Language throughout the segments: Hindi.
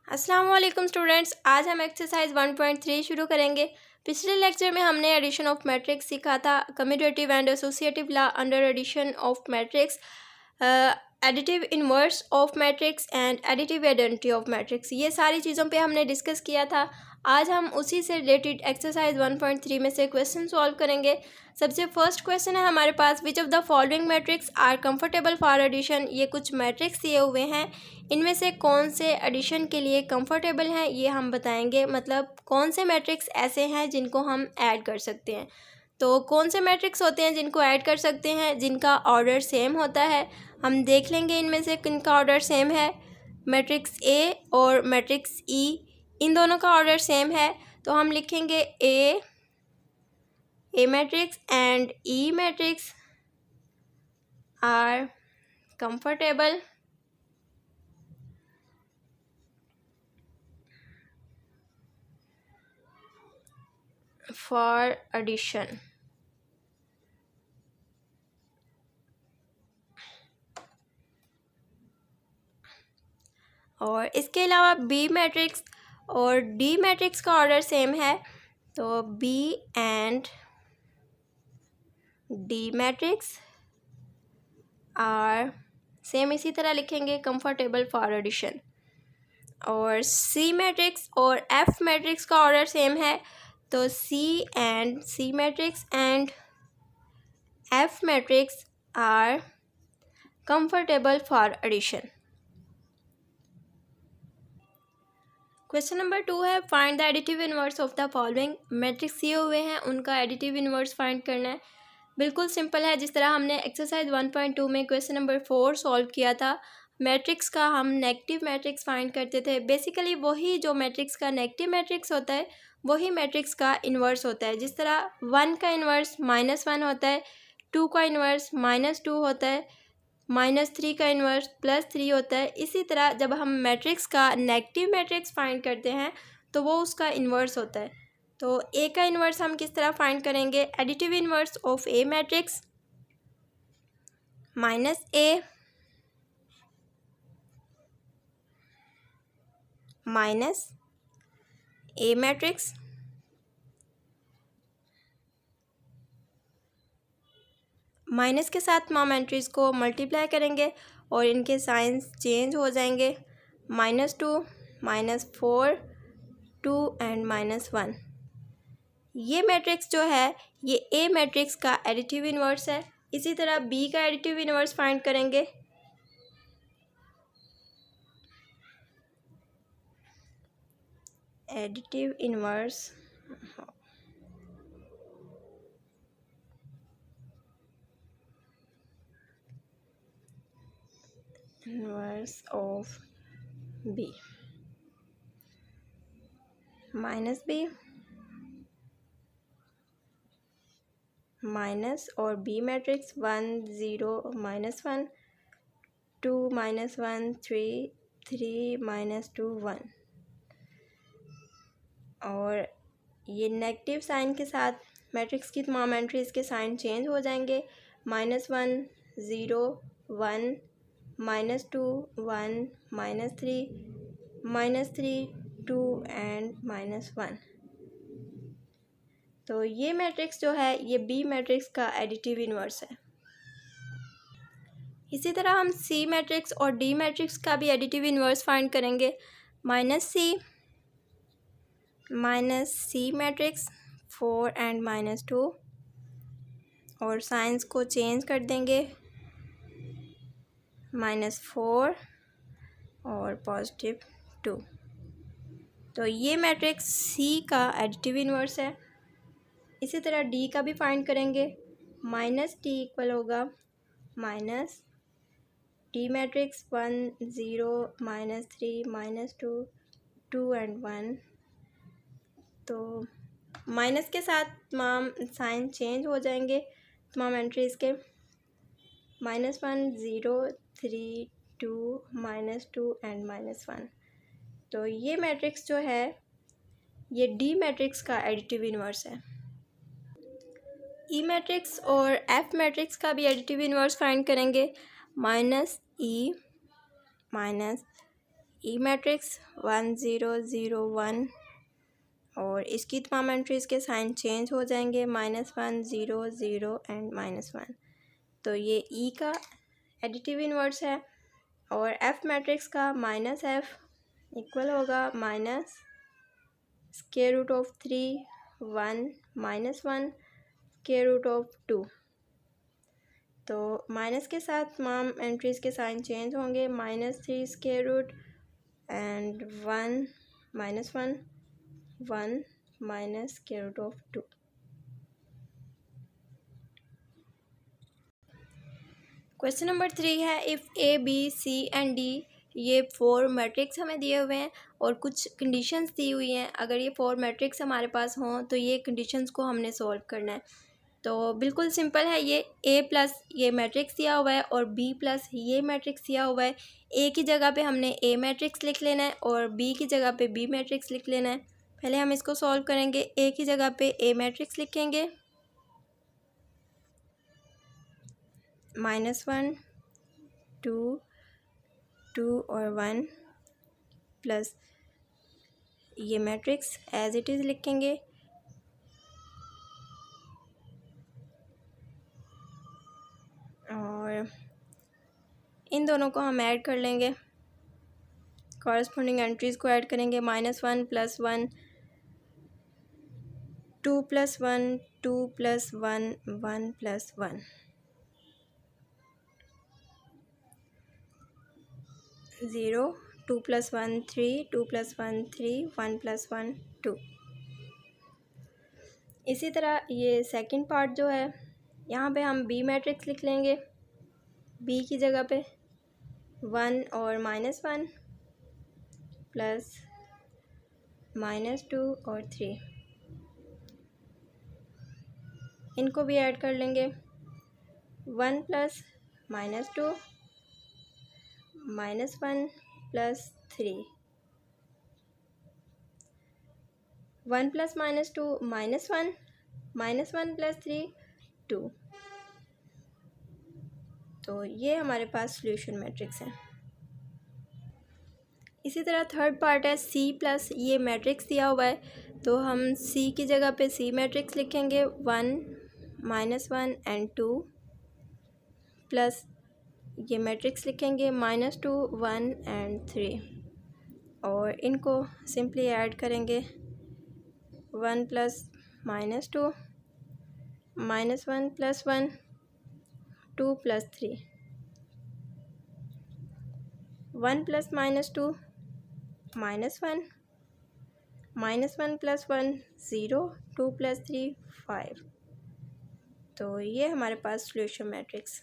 अस्सलाम वालेकुम स्टूडेंट्स, आज हम एक्सरसाइज 1.3 शुरू करेंगे। पिछले लेक्चर में हमने एडिशन ऑफ मैट्रिक्स सीखा था, commutative and associative law under addition of matrix, additive inverse of matrix and additive identity of matrix. ये सारी चीज़ों पे हमने डिस्कस किया था। आज हम उसी से रिलेटेड एक्सरसाइज 1.3 में से क्वेश्चन सॉल्व करेंगे। सबसे फर्स्ट क्वेश्चन है हमारे पास, which of the following matrix are comfortable for addition. ये कुछ मैट्रिक्स दिए हुए हैं, इनमें से कौन से एडिशन के लिए कंफर्टेबल हैं ये हम बताएंगे। मतलब कौन से मैट्रिक्स ऐसे हैं जिनको हम ऐड कर सकते हैं। तो कौन से मैट्रिक्स होते हैं जिनको ऐड कर सकते हैं, जिनका ऑर्डर सेम होता है। हम देख लेंगे इनमें से किनका ऑर्डर सेम है। मैट्रिक्स ए और मैट्रिक्स ई, इन दोनों का ऑर्डर सेम है। तो हम लिखेंगे A matrix and E matrix are comfortable for addition. और इसके अलावा बी मैट्रिक्स और डी मैट्रिक्स का ऑर्डर सेम है, तो B and D matrix are same, इसी तरह लिखेंगे कंफर्टेबल फॉर एडिशन। और सी मैट्रिक्स और एफ मैट्रिक्स का ऑर्डर सेम है, तो C matrix and F matrix are comfortable for addition. Question number 2 है, find the additive inverse of the following. Matrix दिए हुए हैं, उनका एडिटिव इनवर्स फाइंड करना है। बिल्कुल सिंपल है, जिस तरह हमने एक्सरसाइज 1.2 में क्वेश्चन नंबर 4 सॉल्व किया था। मैट्रिक्स का हम नेगेटिव मैट्रिक्स फाइंड करते थे। बेसिकली वही जो मैट्रिक्स का नेगेटिव मैट्रिक्स होता है वही मैट्रिक्स का इन्वर्स होता है। जिस तरह 1 का इन्वर्स -1 होता है, 2 का इन्वर्स -2 होता है, -3 का इन्वर्स +3 होता है। इसी तरह जब हम मैट्रिक्स का नेगेटिव मैट्रिक्स फाइंड करते हैं तो वो उसका इन्वर्स होता है। तो ए का इन्वर्स हम किस तरह फाइंड करेंगे। Additive inverse of A matrix -a minus A matrix minus के साथ तमाम एंट्रीज को मल्टीप्लाई करेंगे और इनके साइंस चेंज हो जाएंगे। -2 -4 2 एंड -1। ये मैट्रिक्स जो है ये ए मैट्रिक्स का एडिटिव इन्वर्स है। इसी तरह बी का एडिटिव इन्वर्स फाइंड करेंगे। Additive inverse of B -b minus और बी मैट्रिक्स 1 0 -1 2 -1 3 3 -2 1। और ये नेगेटिव साइन के साथ मैट्रिक्स की तमाम एंट्रीज के साइन चेंज हो जाएंगे। -1 0 1 -2 1 -3 2 एंड -1। तो ये मैट्रिक्स जो है ये बी मैट्रिक्स का एडिटिव इन्वर्स है। इसी तरह हम सी मैट्रिक्स और डी मैट्रिक्स का भी एडिटिव इन्वर्स फाइंड करेंगे। -c मैट्रिक्स 4 एंड -2 और साइंस को चेंज कर देंगे, -4 और +2। तो ये मैट्रिक्स सी का एडिटिव इन्वर्स है। इसी तरह डी का भी फाइंड करेंगे। -t इक्वल होगा -d मैट्रिक्स 1 0 -3 -2 2 एंड 1। तो माइनस के साथ तमाम साइन चेंज हो जाएंगे तमाम एंट्रीज़ के। -1 0 3 2 -2 एंड -1। तो ये मैट्रिक्स जो है ये डी मैट्रिक्स का एडिटिव इन्वर्स है। ई मैट्रिक्स और एफ मैट्रिक्स का भी एडिटिव इन्वर्स फाइंड करेंगे। -e ई मैट्रिक्स 1 0 0 1 और इसकी तमाम एंट्रीज़ के साइन चेंज हो जाएंगे -1 0 0 एंड -1। तो ये ई का एडिटिव इन्वर्स है और एफ मैट्रिक्स का -f इक्वल होगा minus square root of 3 1 -1 square root of 2। तो माइनस के साथ तमाम एंट्रीज़ के साइन चेंज होंगे -3 square root and 1 -1 1 minus square root of 2। Question number 3 है if A B C and D ये 4 मैट्रिक्स हमें दिए हुए हैं और कुछ कंडीशंस दी हुई हैं। अगर ये 4 मैट्रिक्स हमारे पास हों तो ये कंडीशंस को हमने सॉल्व करना है। तो बिल्कुल सिंपल है, ये ए प्लस ये मैट्रिक्स दिया हुआ है और बी प्लस ये मैट्रिक्स दिया हुआ है। ए की जगह पे हमने ए मैट्रिक्स लिख लेना है और बी की जगह पे बी मैट्रिक्स लिख लेना है। पहले हम इसको सॉल्व करेंगे। ए की जगह पे ए मैट्रिक्स लिखेंगे -1 2 2 और 1 प्लस ये मैट्रिक्स एज इट इज़ लिखेंगे और इन दोनों को हम ऐड कर लेंगे, कॉरस्पॉन्डिंग एंट्रीज़ को ऐड करेंगे -1 + 1 2 + 1 2 + 1 1 + 1 0 2 + 1 3 2 + 1 3 1 + 1 2। इसी तरह ये सेकंड पार्ट जो है यहाँ पे हम बी मैट्रिक्स लिख लेंगे। बी की जगह पे 1 और -1 प्लस -2 और 3 इनको भी ऐड कर लेंगे 1 + -2 -1 + 3 1 + -2 -1 -1 + 3 2। तो ये हमारे पास सॉल्यूशन मैट्रिक्स है। इसी तरह थर्ड पार्ट है सी प्लस ये मैट्रिक्स दिया हुआ है तो हम सी की जगह पे सी मैट्रिक्स लिखेंगे 1 -1 एंड 2 प्लस ये मैट्रिक्स लिखेंगे -2 1 एंड 3 और इनको सिंपली ऐड करेंगे 1 + -2 -1 + 1 2 + 3 1 + -2 -1 -1 + 1 0 2 + 3 5। तो ये हमारे पास सॉल्यूशन मैट्रिक्स।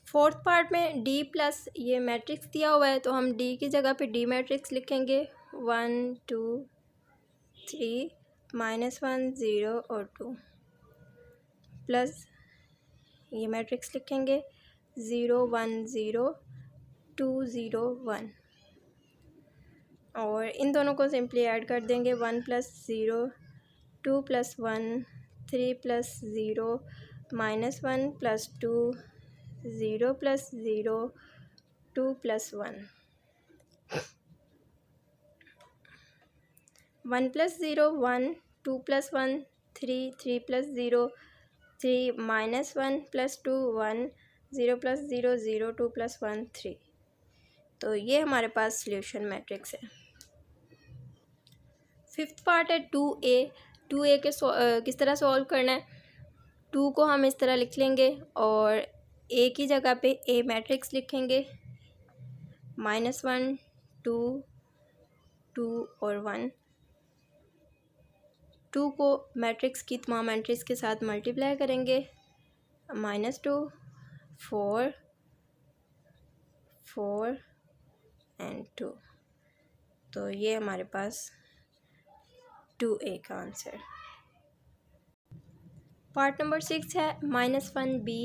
फोर्थ पार्ट में डी प्लस ये मैट्रिक्स दिया हुआ है तो हम डी की जगह पे डी मैट्रिक्स लिखेंगे 1 2 3 -1 0 और 2 प्लस ये मैट्रिक्स लिखेंगे 0 1 0 2 0 1 और इन दोनों को सिंपली ऐड कर देंगे 1 + 0 2 + 1 3 + 0 -1 + 2 0 + 0 2 + 1 1 + 0 1 2 + 1 3 3 + 0 3 -1 + 2 1 0 + 0 0 2 + 1 3। तो ये हमारे पास सॉल्यूशन मैट्रिक्स है। फिफ्थ पार्ट है 2a। 2a के किस तरह सॉल्व करना है। 2 को हम इस तरह लिख लेंगे और a की जगह पे a मैट्रिक्स लिखेंगे -1 2 2 और 1। 2 को मैट्रिक्स की तमाम एंट्रीज़ के साथ मल्टीप्लाई करेंगे -2 4 4 एंड 2। तो ये हमारे पास 2a का आंसर। पार्ट नंबर 6 है -1b।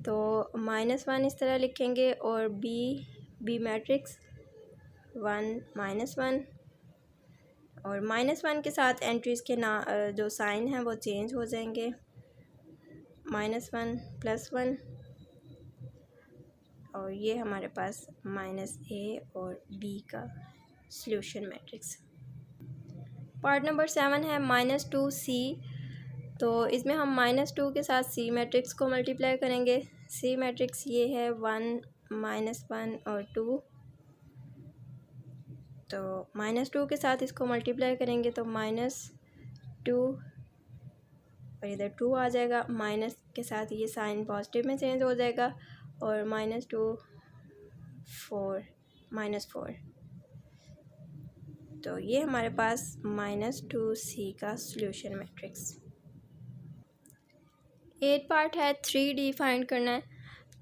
तो -1 इस तरह लिखेंगे और बी मैट्रिक्स 1 -1 और -1 के साथ एंट्रीज़ के जो साइन हैं वो चेंज हो जाएंगे -1 + 1 और ये हमारे पास माइनस ए और बी का सॉल्यूशन मैट्रिक्स। पार्ट नंबर 7 है -2c। तो इसमें हम -2 के साथ सी मैट्रिक्स को मल्टीप्लाई करेंगे। सी मैट्रिक्स ये है 1 -1 और 2। तो -2 के साथ इसको मल्टीप्लाई करेंगे तो -2 और इधर 2 आ जाएगा। माइनस के साथ ये साइन पॉजिटिव में चेंज हो जाएगा और -2 4 -4। तो ये हमारे पास -2c का सॉल्यूशन मैट्रिक्स। 8 पार्ट है 3D फाइंड करना है।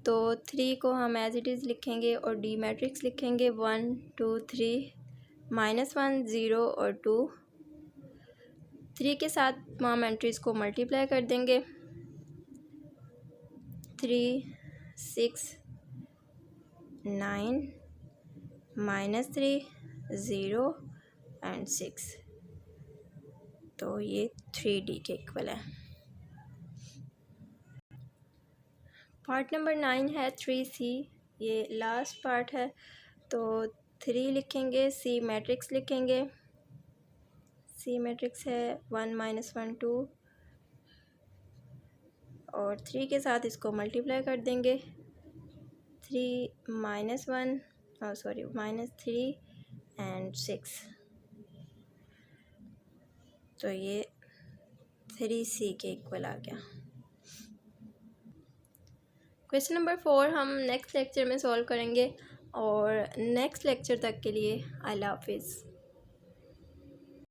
तो 3 को हम एज इट इज़ लिखेंगे और डी मैट्रिक्स लिखेंगे 1 2 3 -1 0 और 2। 3 के साथ तमाम एंट्रीज को मल्टीप्लाई कर देंगे। 3 6 9 -3 0 एंड 6। तो ये 3D के इक्वल है। पार्ट नंबर 9 है 3C। ये लास्ट पार्ट है। तो 3 लिखेंगे, सी मैट्रिक्स लिखेंगे। सी मैट्रिक्स है 1 -1 2 और 3 के साथ इसको मल्टीप्लाई कर देंगे। 3 -1 -3 एंड 6। तो ये 3C के इक्वल आ गया। क्वेश्चन नंबर 4 हम नेक्स्ट लेक्चर में सॉल्व करेंगे और नेक्स्ट लेक्चर तक के लिए अल्लाह हाफिज़।